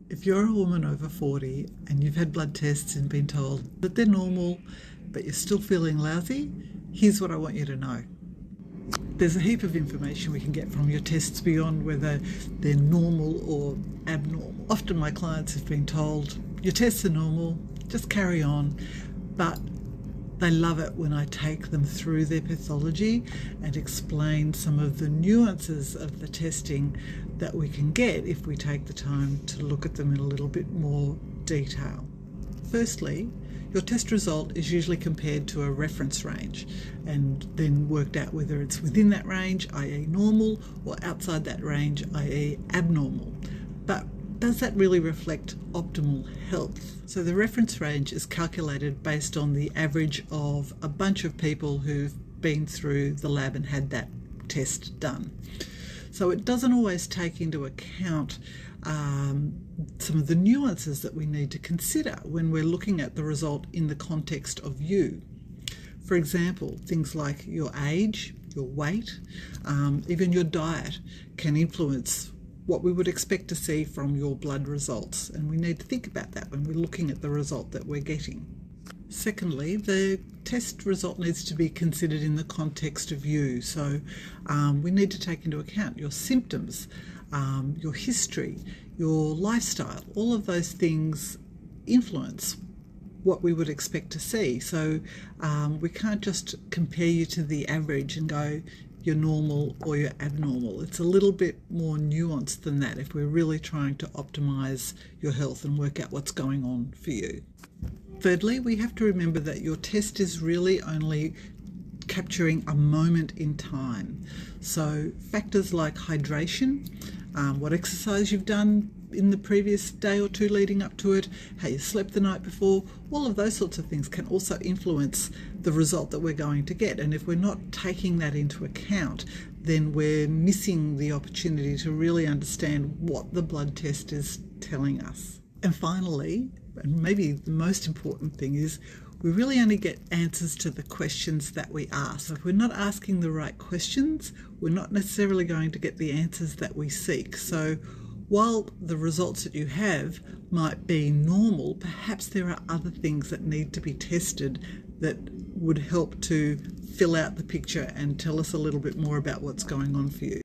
If you're a woman over 40 and you've had blood tests and been told that they're normal, but you're still feeling lousy, here's what I want you to know. There's a heap of information we can get from your tests beyond whether they're normal or abnormal. Often my clients have been told, your tests are normal, just carry on, but they love it when I take them through their pathology and explain some of the nuances of the testing that we can get if we take the time to look at them in a little bit more detail. Firstly, your test result is usually compared to a reference range and then worked out whether it's within that range, i.e. normal, or outside that range, i.e. abnormal. But does that really reflect optimal health? So the reference range is calculated based on the average of a bunch of people who've been through the lab and had that test done. So it doesn't always take into account some of the nuances that we need to consider when we're looking at the result in the context of you. For example, things like your age, your weight, even your diet can influence what we would expect to see from your blood results, and we need to think about that when we're looking at the result that we're getting. Secondly, the test result needs to be considered in the context of you, so we need to take into account your symptoms, your history, your lifestyle. All of those things influence what we would expect to see. So we can't just compare you to the average and go, you're normal or you're abnormal. It's a little bit more nuanced than that if we're really trying to optimize your health and work out what's going on for you. Thirdly, we have to remember that your test is really only capturing a moment in time. So factors like hydration, what exercise you've done in the previous day or two leading up to it, how you slept the night before, all of those sorts of things can also influence the result that we're going to get. And if we're not taking that into account, then we're missing the opportunity to really understand what the blood test is telling us. And finally, and maybe the most important thing, is we really only get answers to the questions that we ask. So if we're not asking the right questions, we're not necessarily going to get the answers that we seek. So while the results that you have might be normal, perhaps there are other things that need to be tested that would help to fill out the picture and tell us a little bit more about what's going on for you.